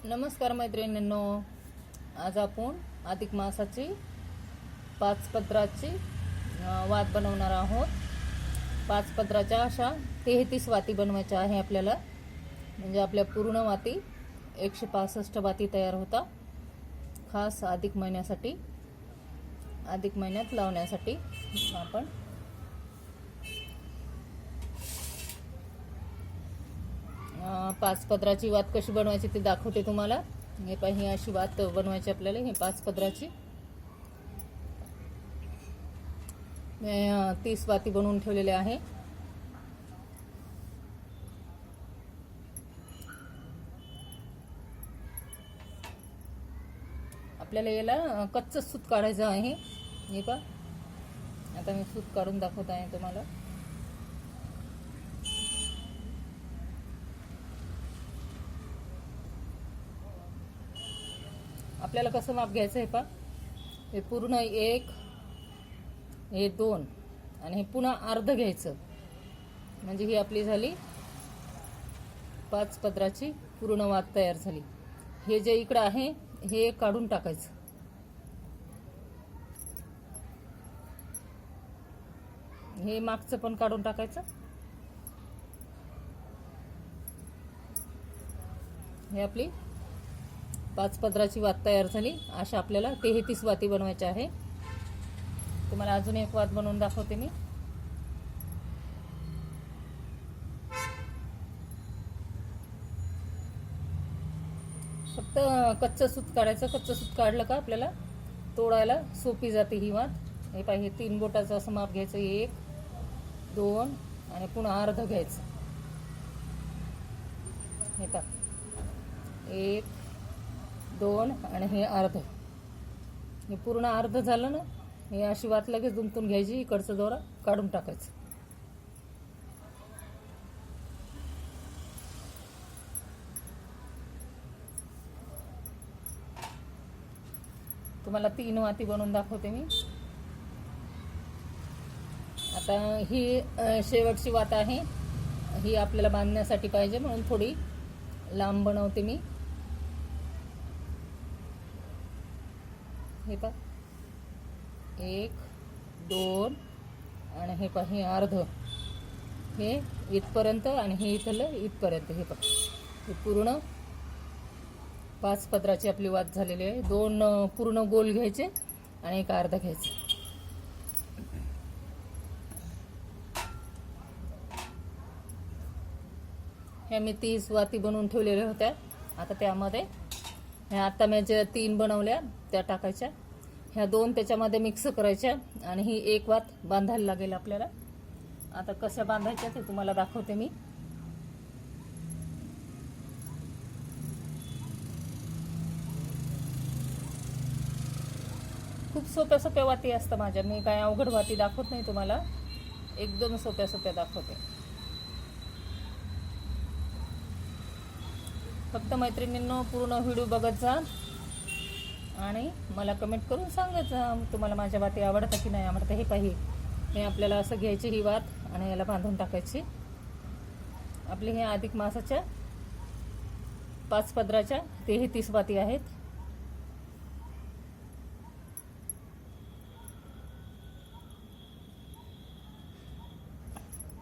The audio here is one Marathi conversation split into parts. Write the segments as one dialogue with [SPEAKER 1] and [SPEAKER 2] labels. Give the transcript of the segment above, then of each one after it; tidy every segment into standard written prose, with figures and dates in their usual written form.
[SPEAKER 1] नमस्कार मैत्रिणींनो, आज आपण अधिक मासाची 5 पत्राची वात बनवणार आहोत। 5 पत्राच्या अशा 33 वाती बनवायच्या आहे आपल्याला, म्हणजे आपल्या पूर्ण वाती 165 वाती तयार होता। खास अधिक महिन्यासाठी, अधिक महिन्यात लावण्यासाठी आपण 5 पत्राची वात कशी बनवायची ते दाखवते तुम्हाला। हे पाही अशी वात बनवायची आपल्याला। हे 5 पत्राची मी 30 वाती बनवून ठेवलेले आहे। आपल्याला याला कच्चं सूत काढायचं आहे। हे पहा, आता मी सूत काढून दाखवत आहे तुम्हाला। आपल्याला कसं माप घ्यायचं आहे पहा, हे पूर्ण 1, हे 2 आणि हे पुन्हा अर्ध घ्यायचं, म्हणजे ही आपली झाली 5 पत्राची पूर्ण वात तयार झाली। हे जे इकडं आहे हे काढून टाकायचं। हे मागचं पण काढून टाकायचं। हे आपली 5 पत्राची वात तयार झाली। अशा आपल्याला 33 वाती बनवायच्या आहे। तुम्हाला अजून एक वात बनवून दाखवते मी। फक्त कच्चं सूत काढायचं। कच्चं सूत काढलं का आपल्याला तोडायला सोपी जाते ही वात। हे पाहिजे 3 बोटाचं असं माप घ्यायचं। 1, 2 आणि पुन्हा अर्ध घ्यायचं। हे पहा, 1, 2 आणि हे अर्ध। हे पूर्ण अर्ध झालं ना, हे अशी वात लगेच दुमटून घ्यायची। इकडचं दोरा काढून टाकायचं। तुम्हाला 3 वाती बनवून दाखवते मी। आता ही शेवटची वात आहे। ही आपल्याला बांधण्यासाठी पाहिजे, म्हणून थोडी लांब बनवते मी। हे पहा, 1, 2 आणि हे पहा, हे अर्ध। हे इथपर्यंत आणि हे इथलं इथपर्यंत। हे पहा, हे पूर्ण 5 पत्राची आपली वात झालेली आहे। 2 पूर्ण गोल घ्यायचे आणि एक अर्ध घ्यायचं। ह्या मी 30 वाती बनवून ठेवलेल्या होत्या। आता त्यामध्ये ह्या आता मी ज्या 3 बनवल्या त्या टाकायच्या। ह्या 2 त्याच्यामध्ये मिक्स करायच्या आणि ही एक वात बांधायला लागेल आपल्याला। आता कशा बांधायच्या ते तुम्हाला दाखवते मी। खूप सोप्या सोप्या वाती असतात माझ्या। मी काय अवघड वाती दाखवत नाही तुम्हाला, एकदम सोप्या सोप्या दाखवते। फक्त मैत्रिणींनो पूर्ण व्हिडिओ बघत जा आणि मला कमेंट करून सांगत जा तुम्हाला माझ्या वाती आवडतात की नाही आवडतात। हे पाहिजे, हे आपल्याला असं घ्यायची ही वात आणि याला बांधून टाकायची। आपली हे अधिक मासाच्या 5 पत्राच्या 33 वाती आहेत।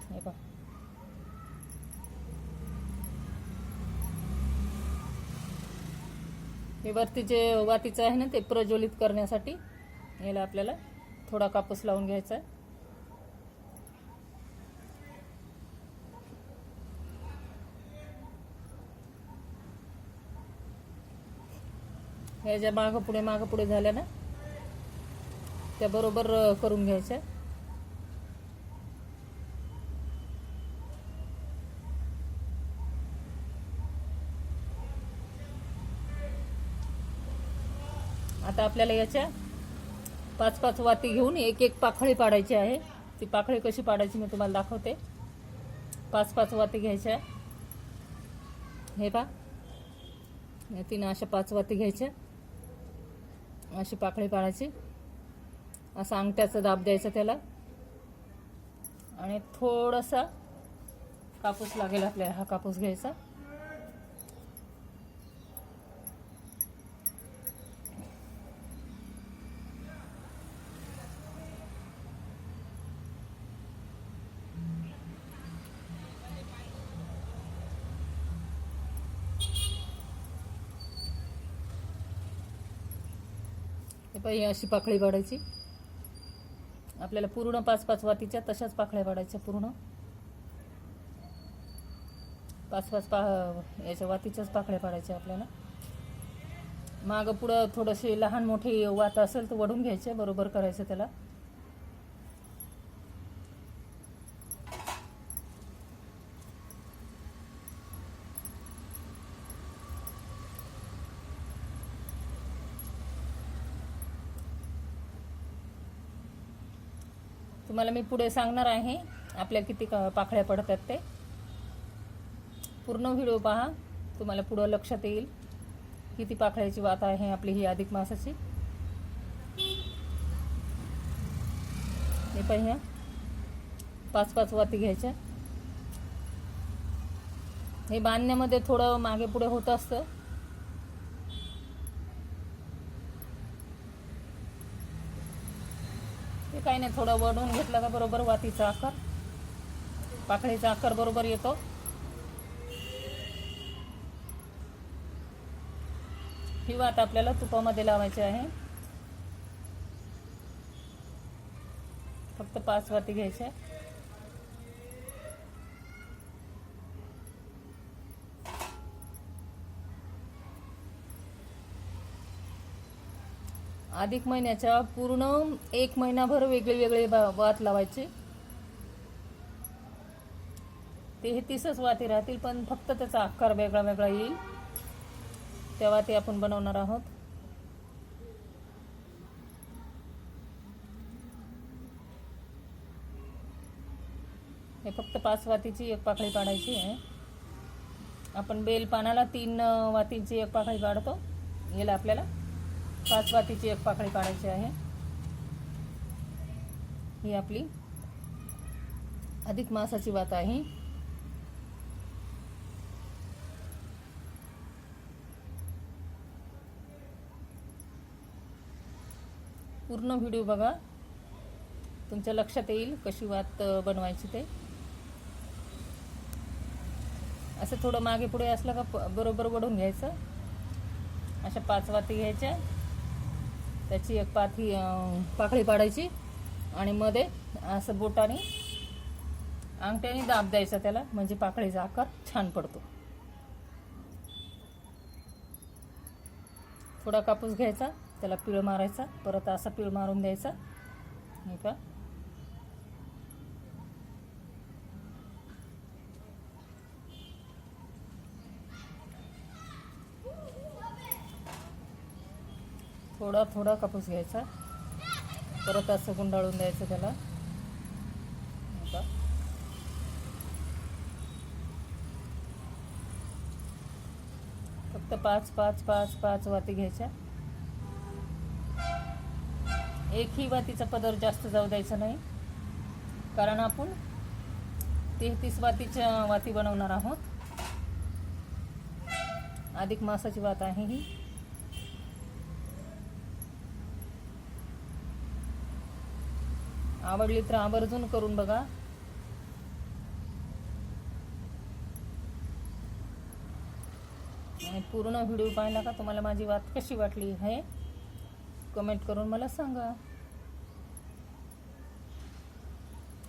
[SPEAKER 1] हे पहा, हे वरती जे वातीचं आहे ना ते प्रज्वलित करण्यासाठी याला आपल्याला थोडा कापूस लावून घ्यायचा आहे। ह्या ज्या मागं पुढे झाल्या ना त्या बरोबर करून घ्यायच्या। आता आपल्याला याच्या 5-5 वाती घेऊन एक एक पाखळी पाडायची आहे। ती पाखळी कशी पाडायची मी तुम्हाला दाखवते। 5-5 वाती घ्यायच्या। हे पहा, या 3 अशा 5 वाती घ्यायच्या, अशी पाखळी पाडायची। असा अंगठ्याचा दाब द्यायचा त्याला आणि थोडासा कापूस लागेल आपल्याला। हा कापूस घ्यायचा हे पाहिजे अशी पाकळी पाडायची. आपल्याला पूर्ण 5-5 वातीच्या तशाच पाकळ्या पाडायच्या. पूर्ण 5-5 याच्या वातीच्याच पाकळ्या पाडायच्या आपल्याला. मागं पुढं थोडीशी लहान मोठी वात असेल तर वडून घ्यायचे, बरोबर करायचं त्याला. तुम्हाला मी पुढे सांगणार आहे आपल्या किती पाकळ्या पडतात ते. पूर्ण व्हिडिओ पहा, तुम्हाला पुढं लक्षात येईल किती पाकळ्याची वात आहे आपली ही अधिक मासाची. हे पाहिजे 5-5 वाती घ्यायच्या. हे बांधण्यामध्ये थोडं मागे पुढे होत असतं. ते काही नाही, थोडं वळून घेतलं का बरोबर वातीचा आकार, पाकळीचा आकार बरोबर येतो. ही वात आपल्याला तुपामध्ये लावायची आहे. फक्त 5 वाती घ्यायच्या. अधिक महिन्याच्या पूर्ण 1 महिनाभर वेगळे वात लावायचे. 33च वाती राहतील, पण फक्त त्याचा आकार वेगळा वेगळा येईल. तेव्हा ते आपण बनवणार आहोत. हे फक्त 5 वातीची एक पाकळी काढायची आहे. आपण बेल पानाला 3 वातीची एक पाकळी काढतो, याला आपल्याला 5 वातीची एक पाकळी काढायची आहे. ही आपली अधिक मासाची वात आहे. पूर्ण व्हिडिओ बघा, तुमच्या लक्षात येईल कशी वात बनवायची ते. असं थोडं मागे पुढे असलं का बरोबर वळून घ्यायचं. अशा 5 वाती घ्यायच्या, त्याची एक पाकळी पाडायची आणि मध्ये असं बोटाने अंगठ्याने दाब द्यायचा त्याला, म्हणजे पाकळीचा आकार छान पडतो. थोडा कापूस घ्यायचा, त्याला पीळ मारायचा, परत असा पीळ मारून द्यायचा. हे का थोडा थोडा कापूस घ्यायचा, परत असं गुंडाळून द्यायचं त्याला. फक्त 5-5-5-5 वाती घ्यायच्या. एकही वातीचा पदर जास्त जाऊ द्यायचा नाही, कारण आपण 33 वातीच्या वाती बनवणार आहोत. अधिक मासाची वात आहे ही. आवडली तर आवर्जून करून बघा. आणि पूर्ण व्हिडिओ पाहिला का तुम्हाला माझी वात कशी वाटली आहे कमेंट करून मला सांगा.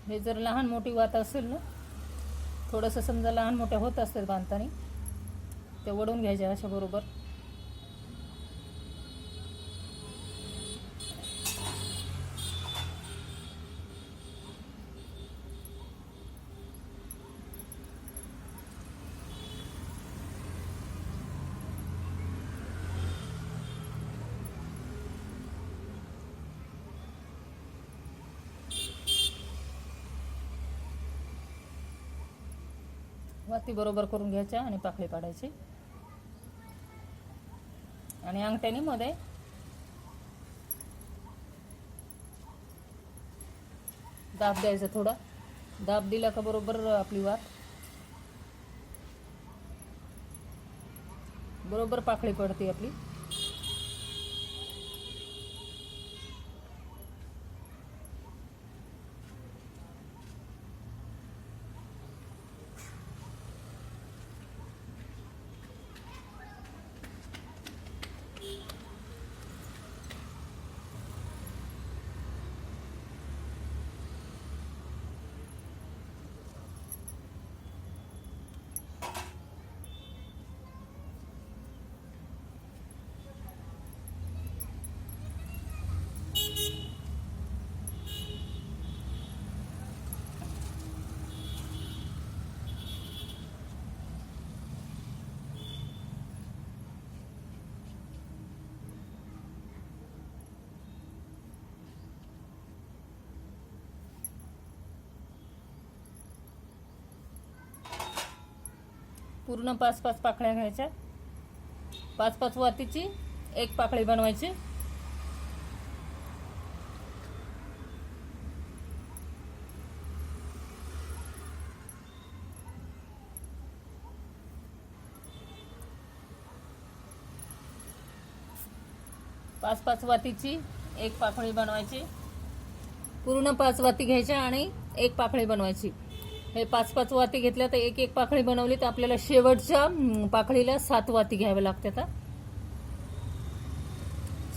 [SPEAKER 1] हे जर लहान मोठी वात असेल ना, थोडंसं समजा लहान मोठ्या होत असतात बांधताना, ते वळून घ्यायच्या अशा बरोबर. वाती बरोबर करून घ्यायच्या आणि पाकळी पाडायची आणि अंगठ्याने मध्ये दाब द्यायचा. थोडा दाब दिला का बरोबर आपली वात बरोबर पाकळी पडते आपली. पूर्ण 5-5 पाकळ्या घ्यायच्या. 5-5 वातीची एक पाकळी बनवायची. पाच 5 वातीची एक पाकळी बनवायची. पूर्ण 5 वाती घ्यायच्या आणि एक पाकळी बनवायची. हे 5-5 वाती घेतल्या तर एक एक पाकळी बनवली तर आपल्याला शेवटच्या पाकळीला 7 वाती घ्याव्या लागतात.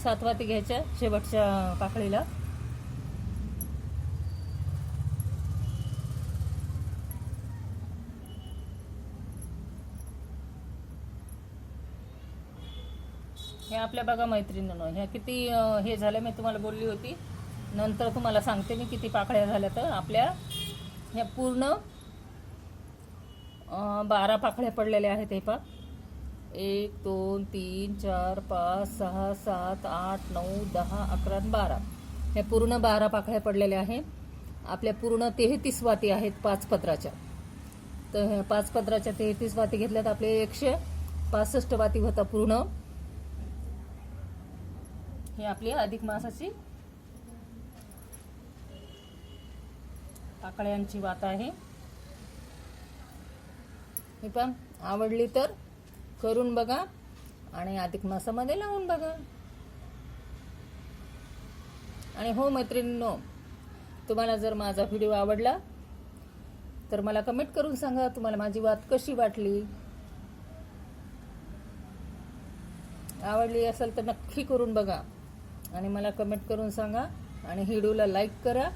[SPEAKER 1] 7 वाती घ्यायच्या शेवटच्या पाकळीला. हे आपल्या बघा मैत्रिणींनो, ह्या किती हे झालं मी तुम्हाला बोलली होती. नंतर तुम्हाला सांगते मी किती पाकळ्या झाल्या. तर आपल्या ह्या पूर्ण 12 पाकळ्या पडलेल्या आहेत. हे पहा, 1 2 3 4 5 6 7 8 9 10 11 12. ह्या पूर्ण 12 पाकळ्या पडलेल्या आहेत. आपल्या पूर्ण 33 वाती आहेत 5 पत्राच्या. तर 5 पत्राच्या 33 वाती घेतल्यात आपले 165 वाती होता पूर्ण. ही आपली अधिक मासाची पाकळ्यांची वात आहे. ही पण आवडली तर करून बघा आणि अधिक मासामध्ये लावून बघा. आणि हो मैत्रिणींनो, तुम्हाला जर माझा व्हिडिओ आवडला तर मला कमेंट करून सांगा तुम्हाला माझी वात कशी वाटली. आवडली असेल तर नक्की करून बघा आणि मला कमेंट करून सांगा. आणि व्हिडिओला लाईक करा.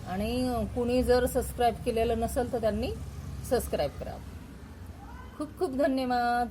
[SPEAKER 1] आणि कुणी जर सबस्क्राईब केलेलं नसेल तर त्यांनी सबस्क्राईब करा. खूप खूप धन्यवाद.